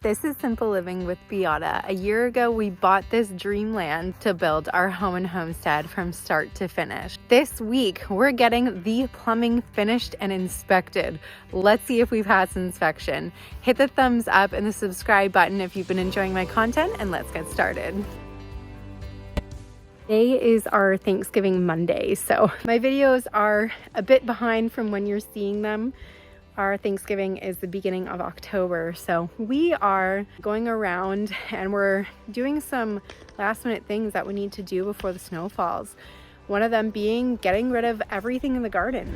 This is Simple Living with Biata. A year ago, we bought this dreamland to build our home and homestead from start to finish. This week, we're getting the plumbing finished and inspected. Let's see if we've passed inspection. Hit the thumbs up and the subscribe button if you've been enjoying my content, and let's get started. Today is our Thanksgiving Monday, so my videos are a bit behind from when you're seeing them. Our Thanksgiving is the beginning of October, so we are going around and we're doing some last minute things that we need to do before the snow falls. One of them being getting rid of everything in the garden.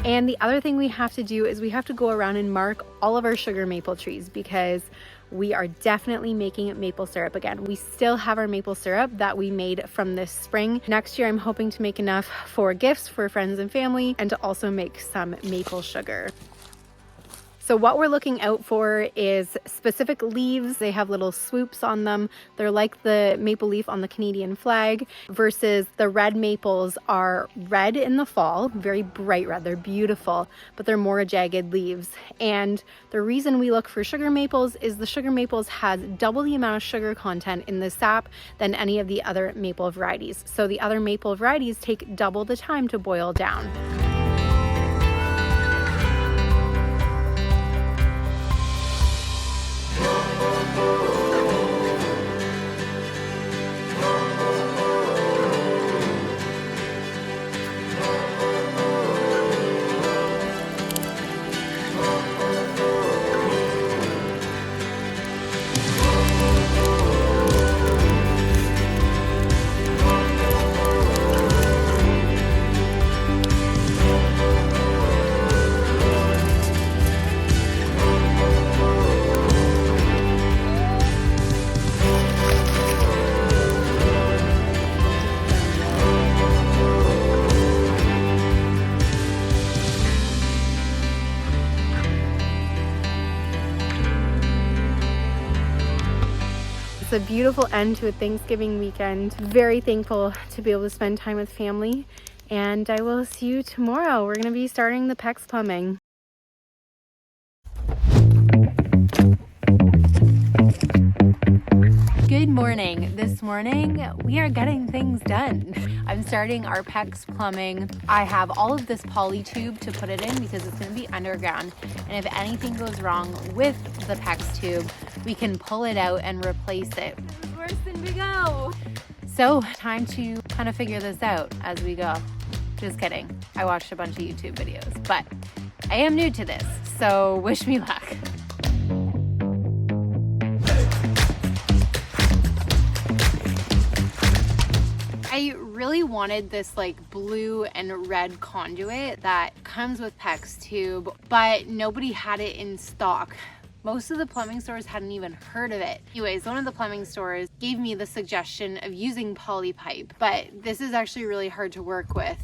And the other thing we have to do is we have to go around and mark all of our sugar maple trees because we are definitely making maple syrup again. We still have our maple syrup that we made from this spring. Next year, I'm hoping to make enough for gifts for friends and family and to also make some maple sugar. So what we're looking out for is specific leaves. They have little swoops on them. They're like the maple leaf on the Canadian flag, versus the red maples are red in the fall, very bright red. They're beautiful, but they're more jagged leaves. And the reason we look for sugar maples is the sugar maples has double the amount of sugar content in the sap than any of the other maple varieties. So the other maple varieties take double the time to boil down. It's a beautiful end to a Thanksgiving weekend. Very thankful to be able to spend time with family, and I will see you tomorrow. We're going to be starting the PEX plumbing. Good morning. This morning we are getting things done. I'm starting our PEX plumbing. I have all of this poly tube to put it in because it's going to be underground, and if anything goes wrong with the PEX tube, we can pull it out and replace it. Worse than we go. So time to kind of figure this out as we go. Just kidding. I watched a bunch of YouTube videos, but I am new to this, so wish me luck. I really wanted this like blue and red conduit that comes with PEX tube, but nobody had it in stock. Most of the plumbing stores hadn't even heard of it. Anyways, one of the plumbing stores gave me the suggestion of using poly pipe, but this is actually really hard to work with.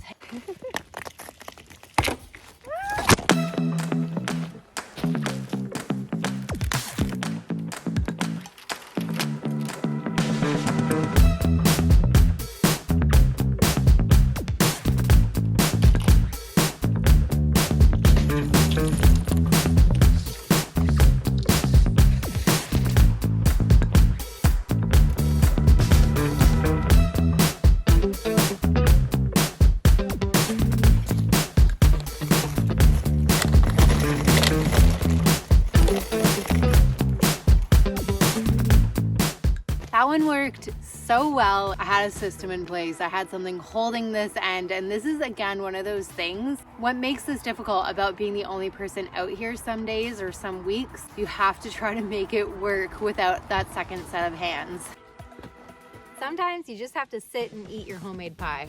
That one worked so well. I had a system in place. I had something holding this end, and this is again one of those things. What makes this difficult about being the only person out here some days or some weeks, you have to try to make it work without that second set of hands. Sometimes you just have to sit and eat your homemade pie.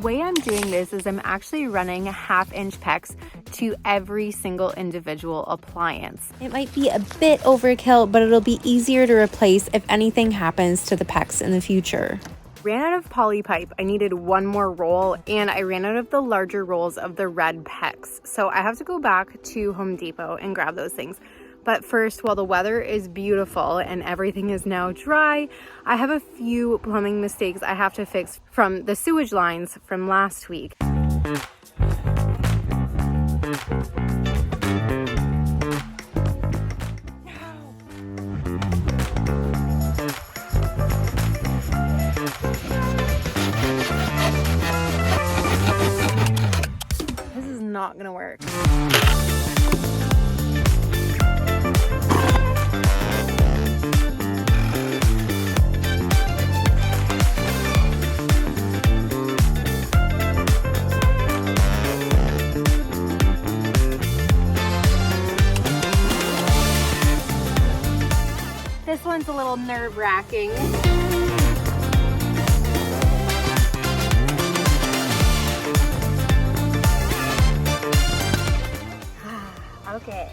way I'm doing this is I'm actually running 1/2-inch PEX to every single individual appliance. It might be a bit overkill, but it'll be easier to replace if anything happens to the PEX in the future. Ran out of poly pipe. I needed one more roll, and I ran out of the larger rolls of the red PEX. So I have to go back to Home Depot and grab those things. But first, while the weather is beautiful and everything is now dry, I have a few plumbing mistakes I have to fix from the sewage lines from last week. This is not gonna work. This one's a little nerve-wracking. Okay.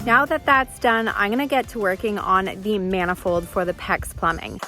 Now that that's done, I'm gonna get to working on the manifold for the PEX plumbing.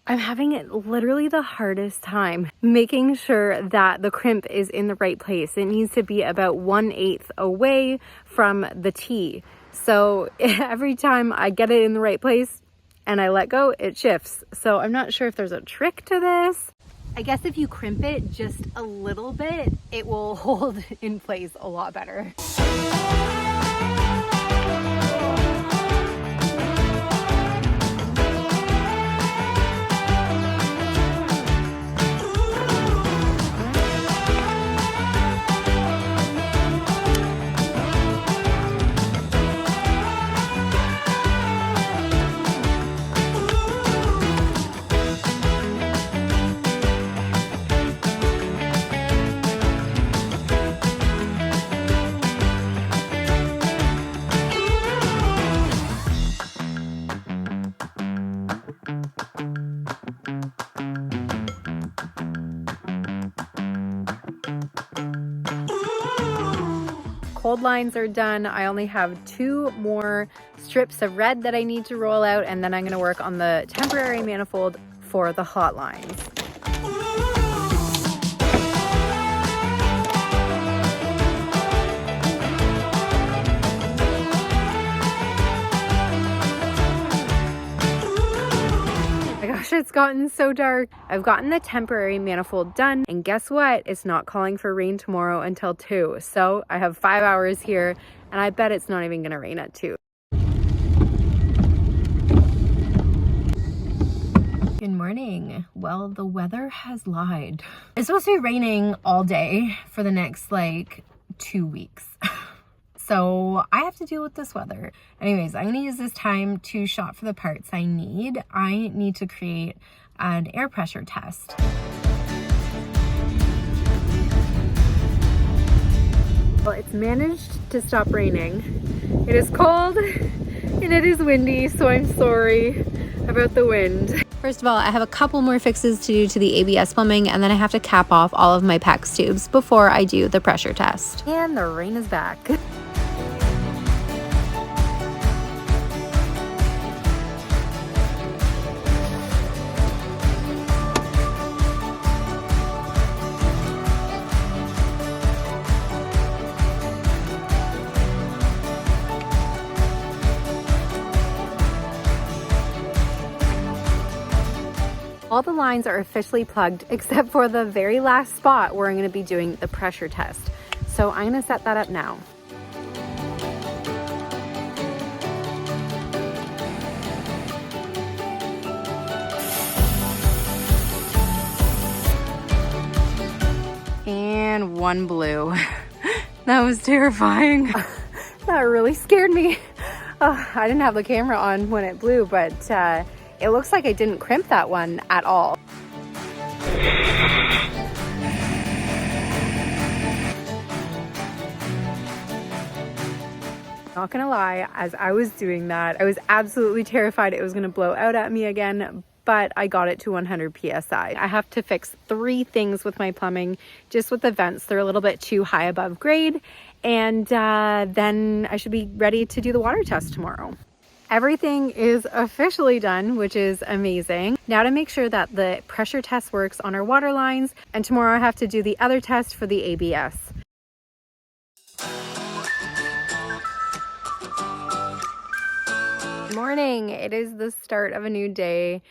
I'm having literally the hardest time making sure that the crimp is in the right place. It needs to be about 1/8 away from the T. So every time I get it in the right place and I let go, it shifts. So I'm not sure if there's a trick to this. I guess if you crimp it just a little bit, it will hold in place a lot better. Cold lines are done. I only have 2 more strips of red that I need to roll out, and then I'm going to work on the temporary manifold for the hot lines. Gosh, it's gotten so dark. I've gotten the temporary manifold done, and guess what? It's not calling for rain tomorrow until 2. So I have 5 hours here, and I bet it's not even gonna rain at 2. Good morning. Well, the weather has lied. It's supposed to be raining all day for the next like 2 weeks. So I have to deal with this weather. Anyways, I'm gonna use this time to shop for the parts I need. I need to create an air pressure test. Well, it's managed to stop raining. It is cold and it is windy, so I'm sorry about the wind. First of all, I have a couple more fixes to do to the ABS plumbing, and then I have to cap off all of my PEX tubes before I do the pressure test. And the rain is back. All the lines are officially plugged except for the very last spot where I'm going to be doing the pressure test. So I'm going to set that up now. and one blue. That was terrifying. That really scared me. Oh, I didn't have the camera on when it blew, but it looks like I didn't crimp that one at all. Not gonna lie, as I was doing that, I was absolutely terrified it was gonna blow out at me again, but I got it to 100 PSI. I have to fix 3 things with my plumbing, just with the vents. They're a little bit too high above grade, and then I should be ready to do the water test tomorrow. Everything is officially done, which is amazing. Now to make sure that the pressure test works on our water lines, and tomorrow I have to do the other test for the ABS. Good morning. It is the start of a new day,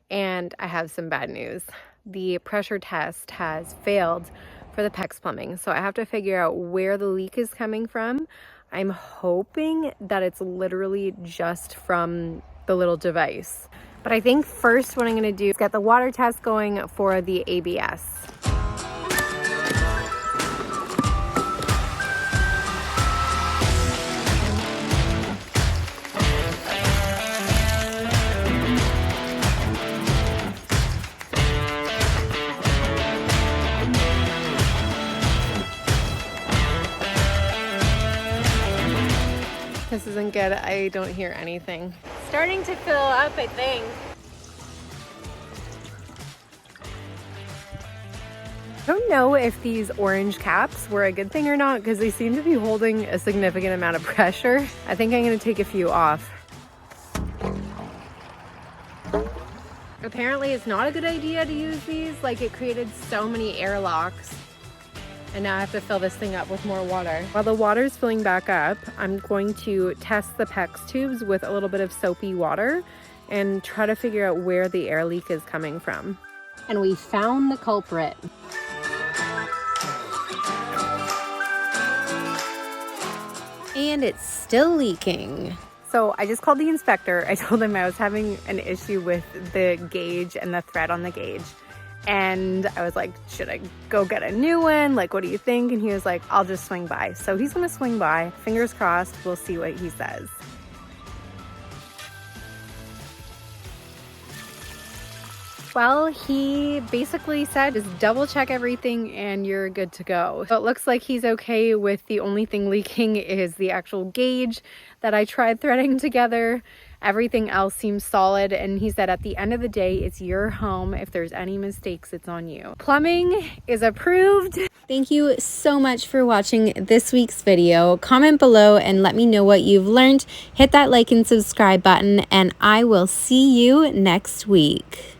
and I have some bad news. The pressure test has failed for the PEX plumbing, so I have to figure out where the leak is coming from. I'm hoping that it's literally just from the little device. But I think first what I'm gonna do is get the water test going for the ABS. This isn't good. I don't hear anything. Starting to fill up, I think. I don't know if these orange caps were a good thing or not, because they seem to be holding a significant amount of pressure. I think I'm gonna take a few off. Apparently it's not a good idea to use these. Like, it created so many airlocks. And now I have to fill this thing up with more water. While the water's filling back up, I'm going to test the PEX tubes with a little bit of soapy water and try to figure out where the air leak is coming from. And we found the culprit. And it's still leaking. So I just called the inspector. I told him I was having an issue with the gauge and the thread on the gauge. And I was like, should I go get a new one? Like, what do you think? And he was like, I'll just swing by. So he's gonna swing by. Fingers crossed, we'll see what he says. Well, he basically said, just double check everything and you're good to go. So it looks like he's okay with the only thing leaking is the actual gauge that I tried threading together. Everything else seems solid, and he said at the end of the day, it's your home. If there's any mistakes, it's on you. Plumbing is approved. Thank you so much for watching this week's video. Comment below and let me know what you've learned. Hit that like and subscribe button, and I will see you next week.